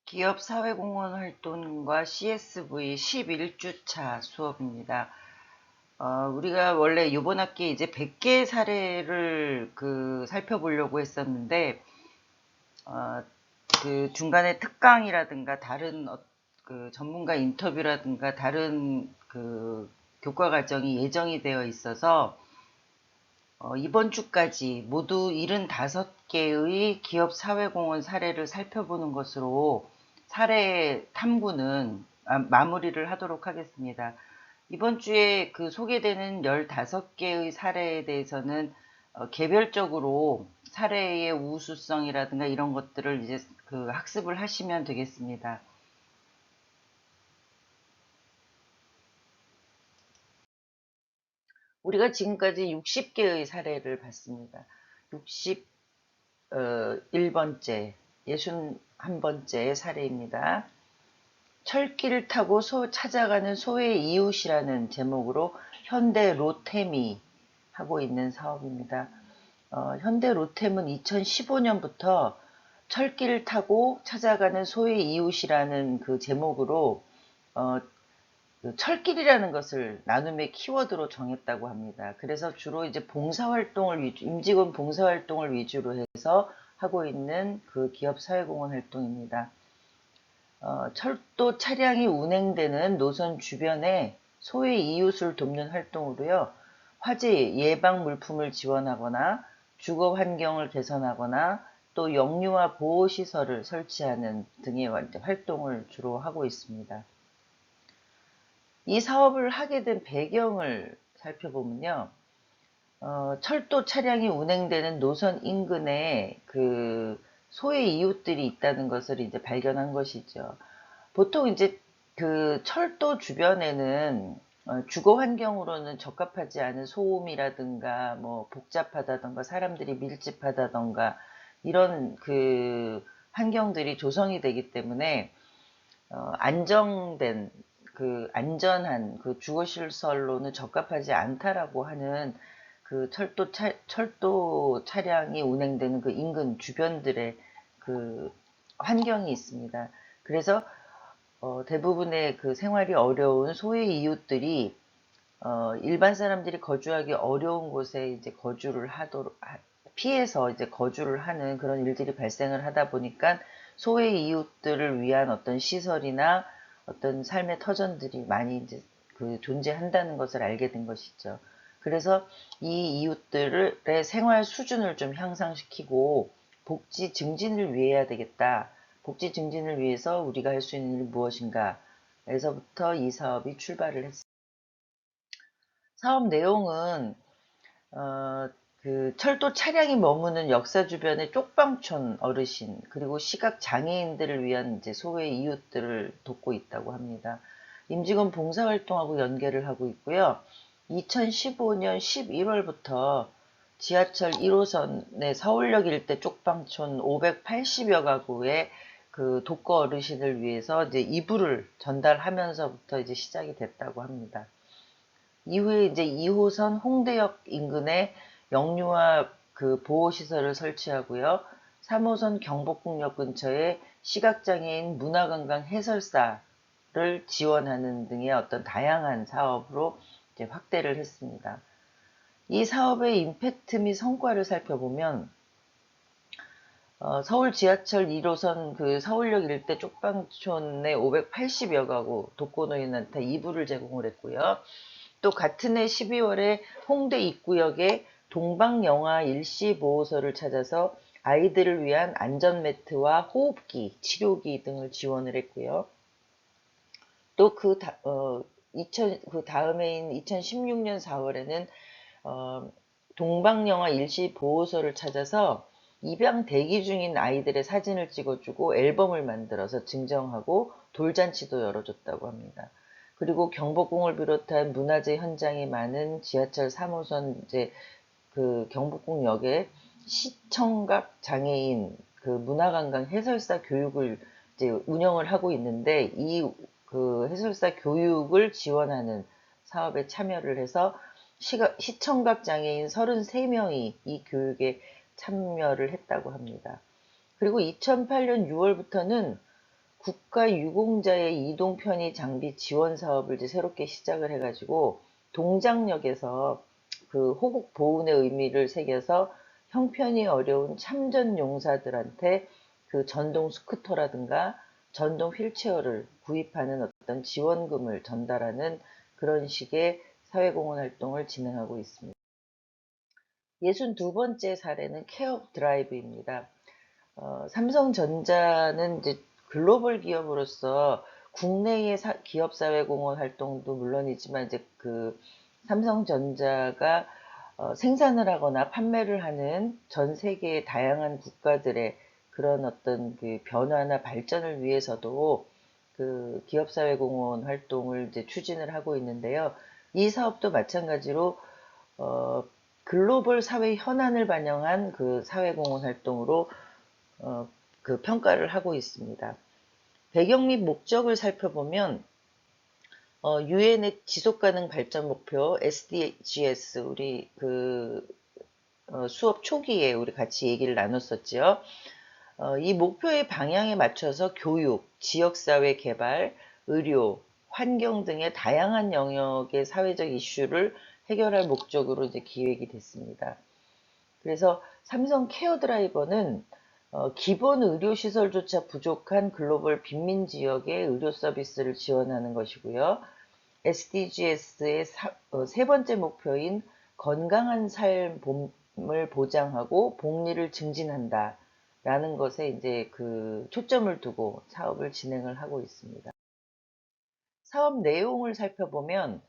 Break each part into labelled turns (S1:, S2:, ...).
S1: 기업 사회공헌 활동과 CSV 11주차 수업입니다. 우리가 원래 이번 학기에 이제 100개 사례를 살펴보려고 했었는데, 그 중간에 특강이라든가 다른 전문가 인터뷰라든가 다른 교과 과정이 예정이 되어 있어서, 이번 주까지 모두 75개의 기업 사회공헌 사례를 살펴보는 것으로 사례 탐구는 마무리를 하도록 하겠습니다. 이번 주에 소개되는 15개의 사례에 대해서는 개별적으로 사례의 우수성이라든가 이런 것들을 이제 학습을 하시면 되겠습니다. 우리가 지금까지 60개의 사례를 봤습니다. 61번째, 61번째 사례입니다. 철길을 타고 찾아가는 소의 이웃이라는 제목으로 현대 로템이 하고 있는 사업입니다. 현대 로템은 2015년부터 철길을 타고 찾아가는 소의 이웃이라는 그 제목으로 철길이라는 것을 나눔의 키워드로 정했다고 합니다. 그래서 주로 이제 임직원 봉사활동을 위주로 해서 하고 있는 그 기업 사회공헌 활동입니다. 철도 차량이 운행되는 노선 주변에 소의 이웃을 돕는 활동으로요. 화재 예방 물품을 지원하거나 주거 환경을 개선하거나 또 영유아 보호 시설을 설치하는 등의 활동을 주로 하고 있습니다. 이 사업을 하게 된 배경을 살펴보면요. 철도 차량이 운행되는 노선 인근에 소의 이웃들이 있다는 것을 이제 발견한 것이죠. 보통 이제 철도 주변에는 주거 환경으로는 적합하지 않은 소음이라든가 뭐 복잡하다던가 사람들이 밀집하다던가 이런 환경들이 조성이 되기 때문에 안전한 주거시설로는 적합하지 않다라고 하는 철도 차량이 운행되는 인근 주변들의 환경이 있습니다. 그래서 대부분의 생활이 어려운 소의 이웃들이 일반 사람들이 거주하기 어려운 곳에 이제 피해서 이제 거주를 하는 그런 일들이 발생을 하다 보니까 소의 이웃들을 위한 어떤 시설이나 어떤 삶의 터전들이 많이 이제 존재한다는 것을 알게 된 것이죠. 그래서 이 이웃들의 생활 수준을 좀 향상시키고 복지 증진을 위해야 되겠다. 복지 증진을 위해서 우리가 할 수 있는 일이 무엇인가? 에서부터 이 사업이 출발을 했습니다. 사업 내용은 철도 차량이 머무는 역사 주변의 쪽방촌 어르신 그리고 시각 장애인들을 위한 이제 소외 이웃들을 돕고 있다고 합니다. 임직원 봉사활동하고 연계를 하고 있고요. 2015년 11월부터 지하철 1호선의 서울역 일대 쪽방촌 580여 가구의 독거 어르신을 위해서 이제 이불을 전달하면서부터 이제 시작이 됐다고 합니다. 이후에 이제 2호선 홍대역 인근에 영유아 보호시설을 설치하고요. 3호선 경복궁역 근처에 시각장애인 문화관광 해설사를 지원하는 등의 어떤 다양한 사업으로 이제 확대를 했습니다. 이 사업의 임팩트 및 성과를 살펴보면 서울 지하철 1호선 서울역 일대 쪽방촌에 580여 가구 독거노인한테 이불을 제공을 했고요. 또 같은 해 12월에 홍대 입구역에 동방영아 일시보호소를 찾아서 아이들을 위한 안전매트와 호흡기, 치료기 등을 지원을 했고요. 또 그 다음해인 2016년 4월에는 동방영아 일시보호소를 찾아서 입양 대기 중인 아이들의 사진을 찍어주고 앨범을 만들어서 증정하고 돌잔치도 열어줬다고 합니다. 그리고 경복궁을 비롯한 문화재 현장이 많은 지하철 3호선 이제 경복궁역에 시청각 장애인 문화관광 해설사 교육을 이제 운영을 하고 있는데 이 해설사 교육을 지원하는 사업에 참여를 해서 시청각 장애인 33명이 이 교육에 참여를 했다고 합니다. 그리고 2008년 6월부터는 국가 유공자의 이동 편의 장비 지원 사업을 이제 새롭게 시작을 해가지고 동작역에서 그 호국 보훈의 의미를 새겨서 형편이 어려운 참전 용사들한테 그 전동 스쿠터라든가 전동 휠체어를 구입하는 어떤 지원금을 전달하는 그런 식의 사회공헌 활동을 진행하고 있습니다. 62번째 사례는 케어 드라이브입니다. 삼성전자는 이제 글로벌 기업으로서 국내의 기업 사회공헌 활동도 물론이지만 이제 그 삼성전자가 생산을 하거나 판매를 하는 전 세계의 다양한 국가들의 그런 어떤 그 변화나 발전을 위해서도 그 기업 사회공헌 활동을 이제 추진을 하고 있는데요. 이 사업도 마찬가지로 어, 글로벌 사회 현안을 반영한 그 사회공헌 활동으로 그 평가를 하고 있습니다. 배경 및 목적을 살펴보면 유엔의 지속가능 발전 목표 SDGs 우리 그 수업 초기에 우리 같이 얘기를 나눴었죠. 이 목표의 방향에 맞춰서 교육, 지역사회 개발, 의료, 환경 등의 다양한 영역의 사회적 이슈를 해결할 목적으로 이제 기획이 됐습니다. 그래서 삼성 케어 드라이버는 기본 의료시설조차 부족한 글로벌 빈민 지역의 의료 서비스를 지원하는 것이고요. SDGs의 세 번째 목표인 건강한 삶을 보장하고 복리를 증진한다. 라는 것에 이제 그 초점을 두고 사업을 진행을 하고 있습니다. 사업 내용을 살펴보면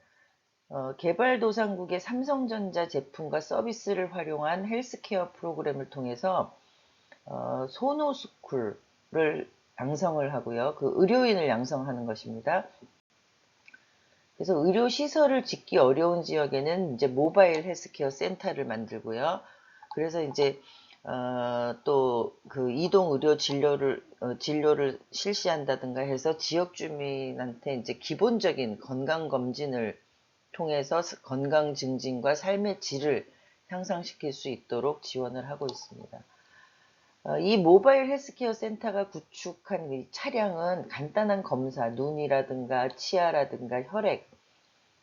S1: 개발도상국의 삼성전자 제품과 서비스를 활용한 헬스케어 프로그램을 통해서 소노스쿨을 양성을 하고요. 그 의료인을 양성하는 것입니다. 그래서 의료시설을 짓기 어려운 지역에는 이제 모바일 헬스케어 센터를 만들고요. 그래서 이제 또 그 이동 의료 진료를 실시한다든가 해서 지역 주민한테 이제 기본적인 건강 검진을 통해서 건강 증진과 삶의 질을 향상시킬 수 있도록 지원을 하고 있습니다. 이 모바일 헬스케어 센터가 구축한 이 차량은 간단한 검사, 눈이라든가 치아라든가 혈액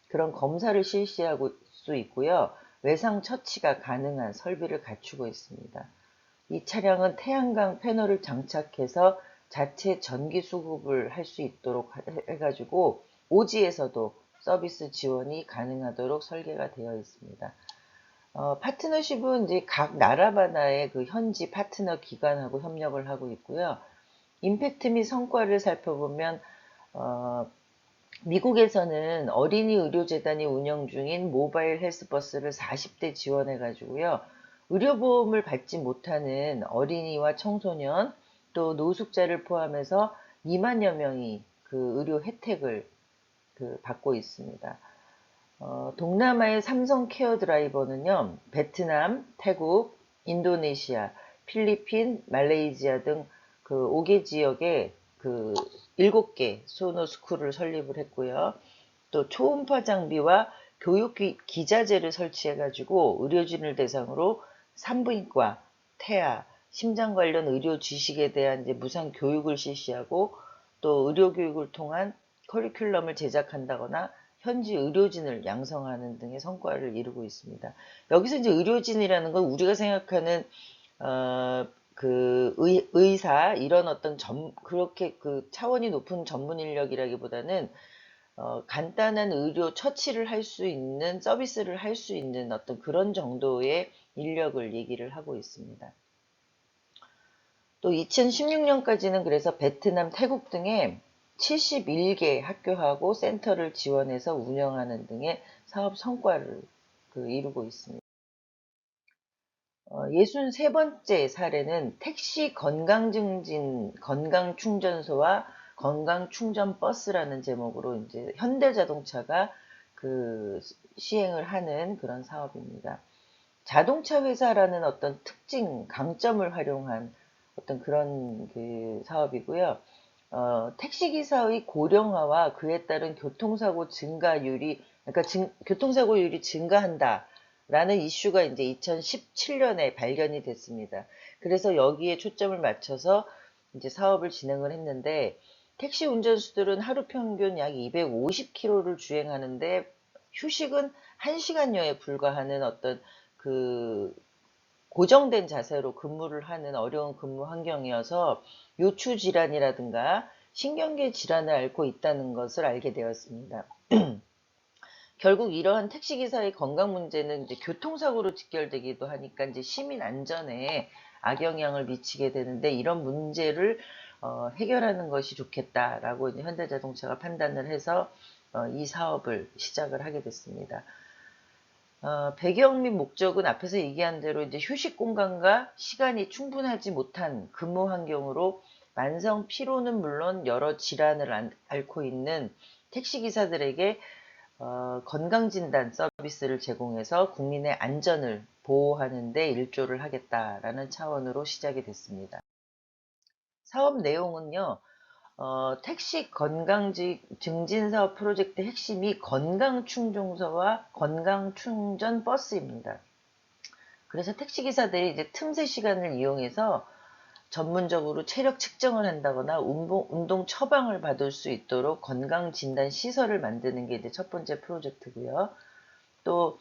S1: 그런 검사를 실시할 수 있고요. 외상 처치가 가능한 설비를 갖추고 있습니다. 이 차량은 태양광 패널을 장착해서 자체 전기 수급을 할 수 있도록 해가지고 오지에서도 서비스 지원이 가능하도록 설계가 되어 있습니다. 파트너십은 이제 각 나라마다의 그 현지 파트너 기관하고 협력을 하고 있고요. 임팩트 및 성과를 살펴보면 미국에서는 어린이 의료재단이 운영 중인 모바일 헬스버스를 40대 지원해 가지고요. 의료보험을 받지 못하는 어린이와 청소년 또 노숙자를 포함해서 2만여 명이 그 의료 혜택을 그 받고 있습니다. 동남아의 삼성 케어 드라이버는요, 베트남, 태국, 인도네시아, 필리핀, 말레이시아 등 그 5개 지역에 그 7개 소노스쿨을 설립을 했고요. 또 초음파 장비와 교육 기자재를 설치해가지고 의료진을 대상으로 산부인과, 태아, 심장 관련 의료 지식에 대한 이제 무상 교육을 실시하고 또 의료 교육을 통한 커리큘럼을 제작한다거나 현지 의료진을 양성하는 등의 성과를 이루고 있습니다. 여기서 이제 의료진이라는 건 우리가 생각하는 그 의사 이런 어떤 그렇게 그 차원이 높은 전문 인력이라기보다는 간단한 의료 처치를 할 수 있는 서비스를 할 수 있는 어떤 그런 정도의 인력을 얘기를 하고 있습니다. 또 2016년까지는 그래서 베트남, 태국 등에 71개 학교하고 센터를 지원해서 운영하는 등의 사업 성과를 이루고 있습니다. 63번째 사례는 택시 건강증진 건강충전소와 건강충전버스라는 제목으로 이제 현대자동차가 그 시행을 하는 그런 사업입니다. 자동차 회사라는 어떤 특징, 강점을 활용한 어떤 그런 그 사업이고요. 택시기사의 고령화와 그에 따른 교통사고 증가율이, 그러니까 교통사고율이 증가한다. 라는 이슈가 이제 2017년에 발견이 됐습니다. 그래서 여기에 초점을 맞춰서 이제 사업을 진행을 했는데, 택시 운전수들은 하루 평균 약 250km를 주행하는데 휴식은 1시간여에 불과하는 어떤 그 고정된 자세로 근무를 하는 어려운 근무 환경이어서 요추 질환이라든가 신경계 질환을 앓고 있다는 것을 알게 되었습니다. 결국 이러한 택시기사의 건강 문제는 이제 교통사고로 직결되기도 하니까 이제 시민 안전에 악영향을 미치게 되는데, 이런 문제를 해결하는 것이 좋겠다라고 이제 현대자동차가 판단을 해서 이 사업을 시작을 하게 됐습니다. 배경 및 목적은 앞에서 얘기한 대로 이제 휴식 공간과 시간이 충분하지 못한 근무 환경으로 만성 피로는 물론 여러 질환을 앓고 있는 택시기사들에게 건강진단 서비스를 제공해서 국민의 안전을 보호하는 데 일조를 하겠다라는 차원으로 시작이 됐습니다. 사업 내용은요, 택시 건강 증진 사업 프로젝트 핵심이 건강충전소와 건강충전 버스입니다. 그래서 택시기사들이 이제 틈새 시간을 이용해서 전문적으로 체력 측정을 한다거나 운동 처방을 받을 수 있도록 건강진단 시설을 만드는 게 이제 첫 번째 프로젝트고요. 또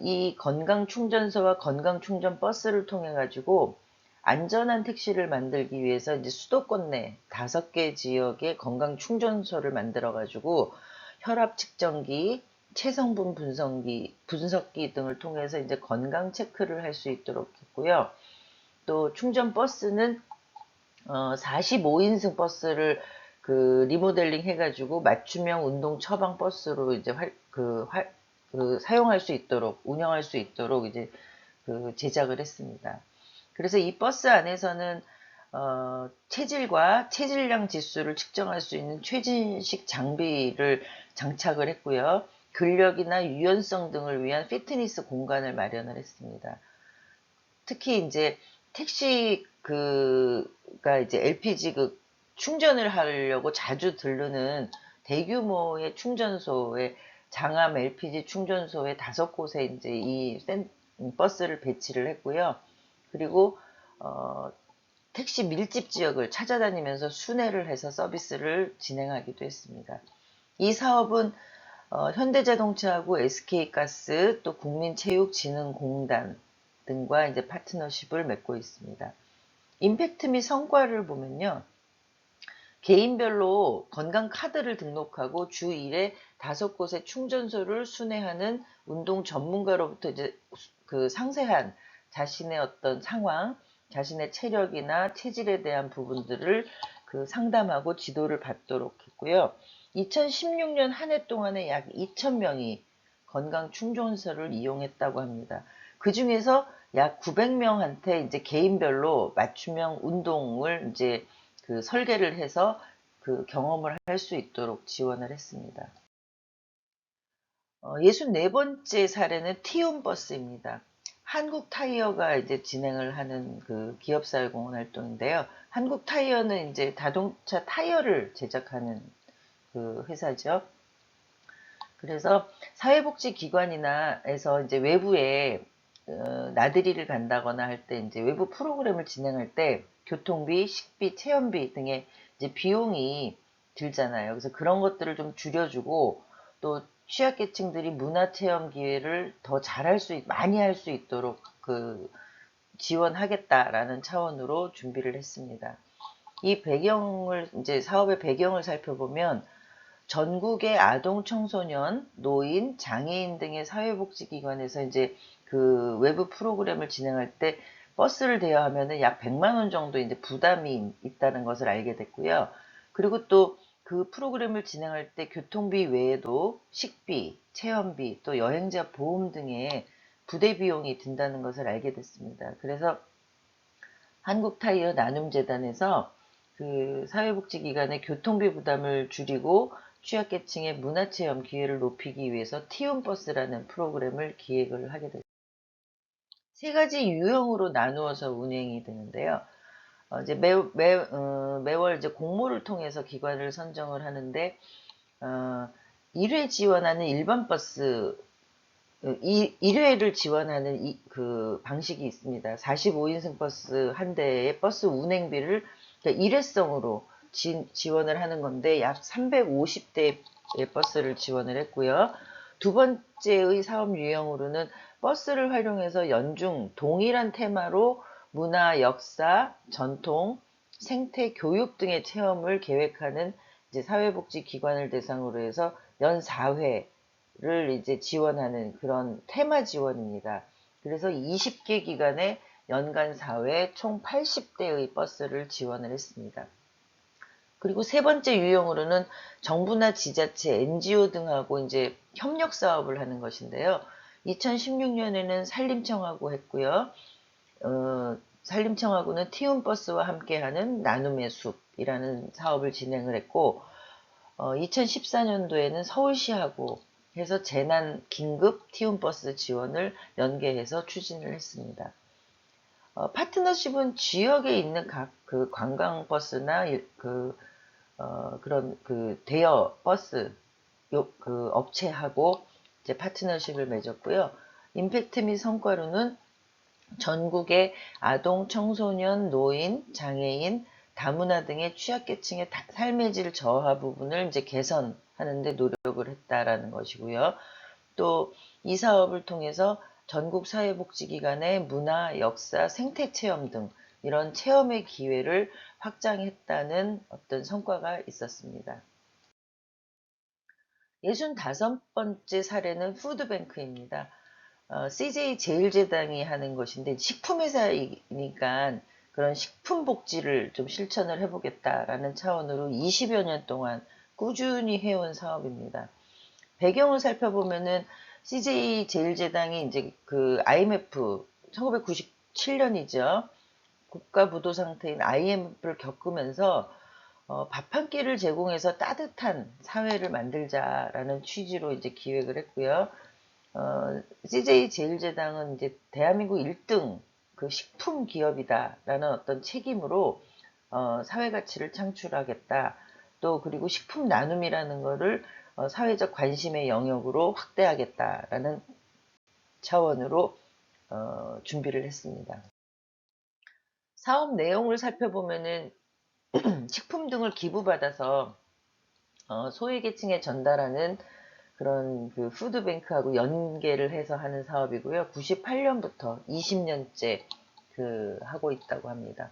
S1: 이 건강충전소와 건강충전버스를 통해 가지고 안전한 택시를 만들기 위해서 이제 수도권 내 5개 지역에 건강충전소를 만들어 가지고 혈압 측정기, 체성분 분석기 등을 통해서 이제 건강 체크를 할 수 있도록 했고요. 또 충전버스는 45인승 버스를 리모델링 해가지고 맞춤형 운동 처방 버스로 이제 사용할 수 있도록, 운영할 수 있도록 이제 제작을 했습니다. 그래서 이 버스 안에서는 체질과 체질량 지수를 측정할 수 있는 최신식 장비를 장착을 했고요. 근력이나 유연성 등을 위한 피트니스 공간을 마련을 했습니다. 특히 이제 택시 가 이제 LPG 충전을 하려고 자주 들르는 대규모의 충전소에, 장암 LPG 충전소에 5곳에 이제 이 버스를 배치를 했고요. 그리고 택시 밀집 지역을 찾아다니면서 순회를 해서 서비스를 진행하기도 했습니다. 이 사업은 현대자동차하고 SK가스, 또 국민체육진흥공단 등과 이제 파트너십을 맺고 있습니다. 임팩트 및 성과를 보면요, 개인별로 건강 카드를 등록하고 주 1회 5곳의 충전소를 순회하는 운동 전문가로부터 이제 상세한 자신의 어떤 상황, 자신의 체력이나 체질에 대한 부분들을 상담하고 지도를 받도록 했고요. 2016년 한 해 동안에 약 2,000명이 건강 충전소를 이용했다고 합니다. 그 중에서 약 900명한테 이제 개인별로 맞춤형 운동을 이제 설계를 해서 경험을 할 수 있도록 지원을 했습니다. 64번째 사례는 티움버스입니다. 한국타이어가 이제 진행을 하는 기업사회공헌 활동인데요. 한국타이어는 이제 자동차 타이어를 제작하는 회사죠. 그래서 사회복지기관이나에서 이제 외부에 나들이를 간다거나 할 때 이제 외부 프로그램을 진행할 때 교통비, 식비, 체험비 등의 이제 비용이 들잖아요. 그래서 그런 것들을 좀 줄여주고, 또 취약계층들이 문화체험 기회를 더 많이 할 수 있도록 지원하겠다라는 차원으로 준비를 했습니다. 이 이제 사업의 배경을 살펴보면, 전국의 아동, 청소년, 노인, 장애인 등의 사회복지기관에서 이제 외부 프로그램을 진행할 때 버스를 대여하면은 약 100만 원 정도 이제 부담이 있다는 것을 알게 됐고요. 그리고 또 프로그램을 진행할 때 교통비 외에도 식비, 체험비, 또 여행자 보험 등의 부대 비용이 든다는 것을 알게 됐습니다. 그래서 한국타이어 나눔재단에서 사회복지기관의 교통비 부담을 줄이고 취약계층의 문화체험 기회를 높이기 위해서 티움버스라는 프로그램을 기획을 하게 됐습니다. 3가지 유형으로 나누어서 운행이 되는데요. 이제 매월 이제 공모를 통해서 기관을 선정을 하는데, 1회 지원하는 일반 버스, 1회를 지원하는 방식이 있습니다. 45인승 버스 한 대의 버스 운행비를 그러니까 일회성으로 지원을 하는 건데 약 350대의 버스를 지원을 했고요. 두 번째의 사업 유형으로는 버스를 활용해서 연중 동일한 테마로 문화, 역사, 전통, 생태, 교육 등의 체험을 계획하는 이제 사회복지기관을 대상으로 해서 연 4회를 이제 지원하는 그런 테마 지원입니다. 그래서 20개 기관에 연간 4회 총 80대의 버스를 지원을 했습니다. 그리고 세 번째 유형으로는 정부나 지자체, NGO 등하고 이제 협력 사업을 하는 것인데요. 2016년에는 산림청하고 했고요. 산림청하고는 티움버스와 함께하는 나눔의 숲이라는 사업을 진행을 했고, 2014년도에는 서울시하고 해서 재난 긴급 티움버스 지원을 연계해서 추진을 했습니다. 파트너십은 지역에 있는 각 그 관광버스나 그런 그 대여 버스 그 업체하고 이제 파트너십을 맺었고요. 임팩트 및 성과로는 전국의 아동, 청소년, 노인, 장애인, 다문화 등의 취약계층의 삶의 질 저하 부분을 이제 개선하는 데 노력을 했다라는 것이고요. 또 이 사업을 통해서 전국 사회복지기관의 문화, 역사, 생태 체험 등 이런 체험의 기회를 확장했다는 어떤 성과가 있었습니다. 65번째 사례는 푸드뱅크입니다. CJ 제일제당이 하는 것인데 식품회사이니까 그런 식품 복지를 좀 실천을 해보겠다라는 차원으로 20여 년 동안 꾸준히 해온 사업입니다. 배경을 살펴보면은 CJ 제일제당이 이제 그 IMF 1997년이죠. 국가 부도 상태인 IMF를 겪으면서 밥 한 끼를 제공해서 따뜻한 사회를 만들자라는 취지로 이제 기획을 했고요. CJ 제일제당은 이제 대한민국 1등 그 식품 기업이다라는 어떤 책임으로 사회 가치를 창출하겠다. 또 그리고 식품 나눔이라는 거를 사회적 관심의 영역으로 확대하겠다라는 차원으로 준비를 했습니다. 사업 내용을 살펴보면은 식품 등을 기부받아서 소외계층에 전달하는 그런 그 푸드뱅크하고 연계를 해서 하는 사업이고요. 98년부터 20년째 그 하고 있다고 합니다.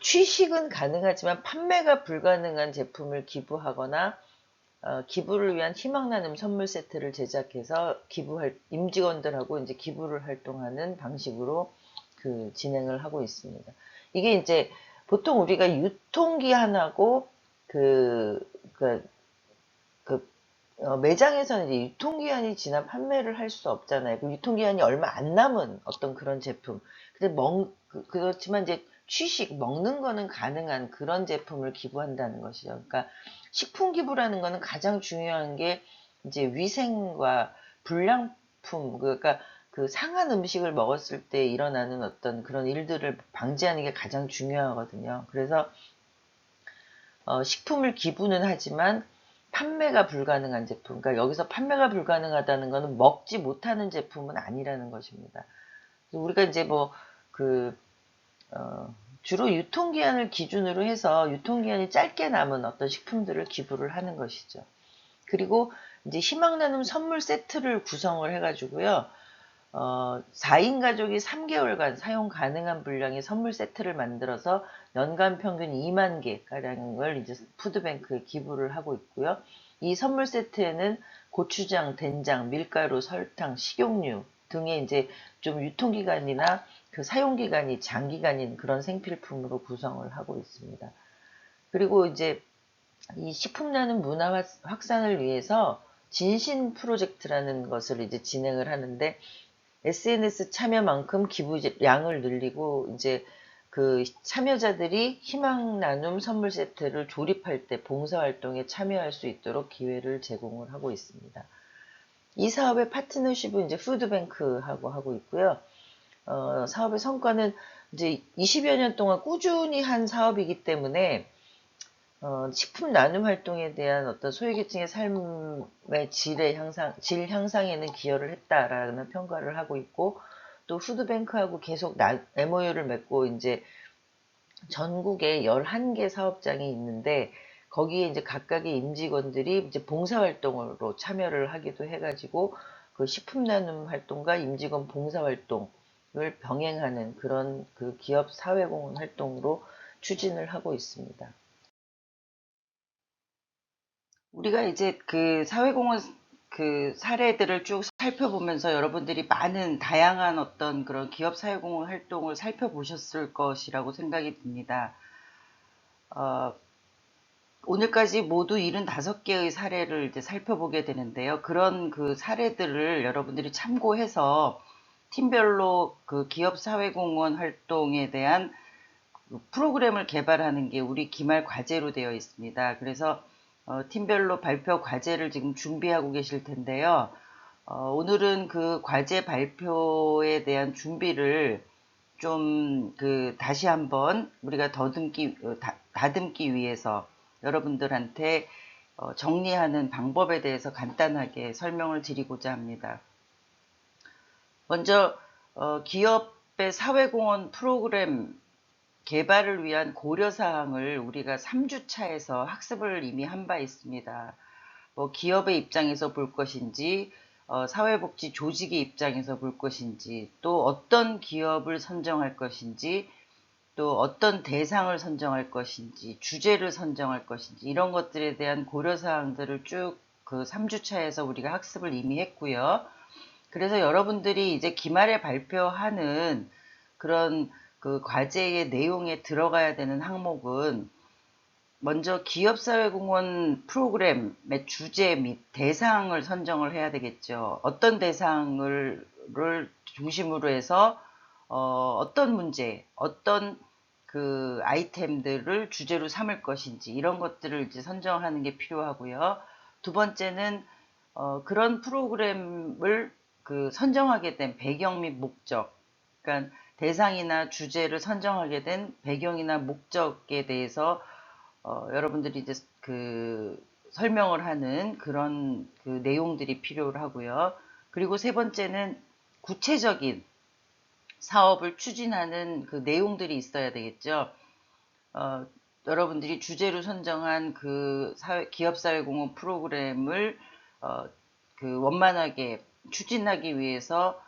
S1: 취식은 가능하지만 판매가 불가능한 제품을 기부하거나 기부를 위한 희망 나눔 선물 세트를 제작해서 기부할 임직원들하고 이제 기부를 활동하는 방식으로 그 진행을 하고 있습니다. 이게 이제 보통 우리가 유통기한하고 그 매장에서는 이제 유통기한이 지나 판매를 할 수 없잖아요. 그 유통기한이 얼마 안 남은 어떤 그런 제품. 근데 그렇지만 이제 취식, 먹는 거는 가능한 그런 제품을 기부한다는 것이죠. 그러니까 식품 기부라는 거는 가장 중요한 게 이제 위생과 불량품, 그러니까 그 상한 음식을 먹었을 때 일어나는 어떤 그런 일들을 방지하는 게 가장 중요하거든요. 그래서 식품을 기부는 하지만 판매가 불가능한 제품, 그러니까 여기서 판매가 불가능하다는 것은 먹지 못하는 제품은 아니라는 것입니다. 우리가 이제 주로 유통기한을 기준으로 해서 유통기한이 짧게 남은 어떤 식품들을 기부를 하는 것이죠. 그리고 이제 희망 나눔 선물 세트를 구성을 해가지고요. 4인 가족이 3개월간 사용 가능한 분량의 선물 세트를 만들어서 연간 평균 2만 개가량을 이제 푸드뱅크에 기부를 하고 있고요. 이 선물 세트에는 고추장, 된장, 밀가루, 설탕, 식용유 등의 이제 좀 유통기간이나 그 사용기간이 장기간인 그런 생필품으로 구성을 하고 있습니다. 그리고 이제 이 식품 나눔 문화 확산을 위해서 진신 프로젝트라는 것을 이제 진행을 하는데 SNS 참여만큼 기부량을 늘리고 이제 그 참여자들이 희망 나눔 선물 세트를 조립할 때 봉사활동에 참여할 수 있도록 기회를 제공을 하고 있습니다. 이 사업의 파트너십은 이제 푸드뱅크하고 하고 있고요. 사업의 성과는 이제 20여 년 동안 꾸준히 한 사업이기 때문에 식품 나눔 활동에 대한 어떤 소외계층의 삶의 질 향상에는 기여를 했다라는 평가를 하고 있고, 또 푸드뱅크하고 계속 MOU를 맺고 이제 전국에 11개 사업장이 있는데 거기에 이제 각각의 임직원들이 이제 봉사활동으로 참여를 하기도 해가지고 그 식품 나눔 활동과 임직원 봉사활동을 병행하는 그런 그 기업 사회공헌 활동으로 추진을 하고 있습니다. 우리가 이제 그 사회공헌 그 사례들을 쭉 살펴보면서 여러분들이 많은 다양한 어떤 그런 기업 사회공헌 활동을 살펴보셨을 것이라고 생각이 듭니다. 어, 오늘까지 모두 75개의 사례를 이제 살펴보게 되는데요. 그런 그 사례들을 여러분들이 참고해서 팀별로 그 기업 사회공헌 활동에 대한 프로그램을 개발하는 게 우리 기말 과제로 되어 있습니다. 그래서 팀별로 발표 과제를 지금 준비하고 계실 텐데요. 오늘은 그 과제 발표에 대한 준비를 좀 그 다시 한번 우리가 다듬기 위해서 여러분들한테 정리하는 방법에 대해서 간단하게 설명을 드리고자 합니다. 먼저 기업의 사회공헌 프로그램 개발을 위한 고려사항을 우리가 3주차에서 학습을 이미 한 바 있습니다. 뭐 기업의 입장에서 볼 것인지 사회복지 조직의 입장에서 볼 것인지 또 어떤 기업을 선정할 것인지 또 어떤 대상을 선정할 것인지 주제를 선정할 것인지 이런 것들에 대한 고려사항들을 쭉 그 3주차에서 우리가 학습을 이미 했고요. 그래서 여러분들이 이제 기말에 발표하는 그런 그 과제의 내용에 들어가야 되는 항목은 먼저 기업사회공헌 프로그램의 주제 및 대상을 선정을 해야 되겠죠. 어떤 대상을 중심으로 해서 어떤 문제, 어떤 그 아이템들을 주제로 삼을 것인지 이런 것들을 이제 선정하는 게 필요하고요. 두 번째는 그런 프로그램을 그 선정하게 된 배경 및 목적, 그러니까 대상이나 주제를 선정하게 된 배경이나 목적에 대해서 여러분들이 이제 그 설명을 하는 그런 그 내용들이 필요하고요. 그리고 세 번째는 구체적인 사업을 추진하는 그 내용들이 있어야 되겠죠. 여러분들이 주제로 선정한 그 기업사회공헌 프로그램을 그 원만하게 추진하기 위해서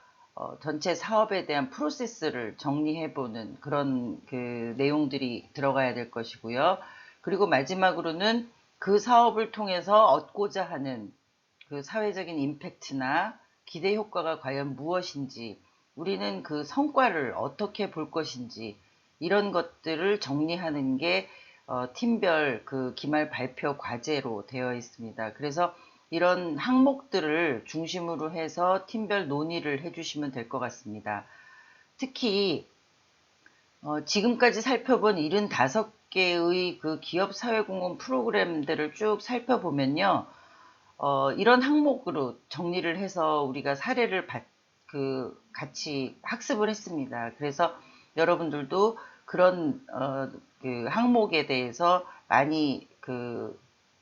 S1: 전체 사업에 대한 프로세스를 정리해보는 그런 그 내용들이 들어가야 될 것이고요. 그리고 마지막으로는 그 사업을 통해서 얻고자 하는 그 사회적인 임팩트나 기대 효과가 과연 무엇인지, 우리는 그 성과를 어떻게 볼 것인지, 이런 것들을 정리하는 게 팀별 그 기말 발표 과제로 되어 있습니다. 그래서 이런 항목들을 중심으로 해서 팀별 논의를 해주시면 될 것 같습니다. 특히 지금까지 살펴본 75개의 그 기업 사회공헌 프로그램들을 쭉 살펴보면요. 이런 항목으로 정리를 해서 우리가 사례를 같이 학습을 했습니다. 그래서 여러분들도 그런 그 항목에 대해서 많이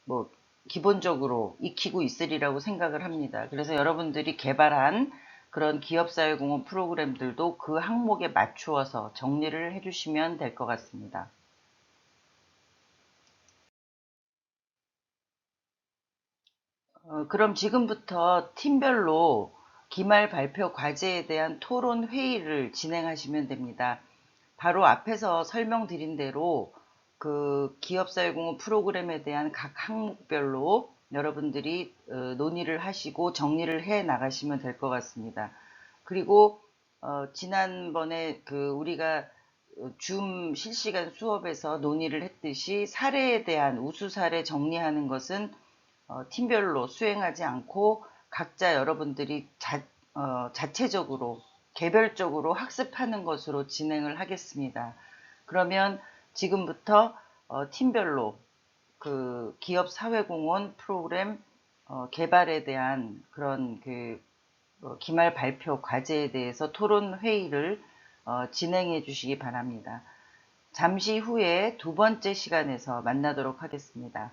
S1: 뭐 기본적으로 익히고 있으리라고 생각을 합니다. 그래서 여러분들이 개발한 그런 기업사회공헌 프로그램들도 그 항목에 맞추어서 정리를 해주시면 될 것 같습니다. 그럼 지금부터 팀별로 기말 발표 과제에 대한 토론 회의를 진행하시면 됩니다. 바로 앞에서 설명드린 대로 그 기업사회공헌 프로그램에 대한 각 항목별로 여러분들이 논의를 하시고 정리를 해 나가시면 될 것 같습니다. 그리고 지난번에 그 우리가 줌 실시간 수업에서 논의를 했듯이 사례에 대한 우수 사례 정리하는 것은 팀별로 수행하지 않고 각자 여러분들이 자체적으로 개별적으로 학습하는 것으로 진행을 하겠습니다. 그러면 지금부터 팀별로 그 기업 사회공헌 프로그램 개발에 대한 그런 그 기말 발표 과제에 대해서 토론 회의를 진행해 주시기 바랍니다. 잠시 후에 두 번째 시간에서 만나도록 하겠습니다.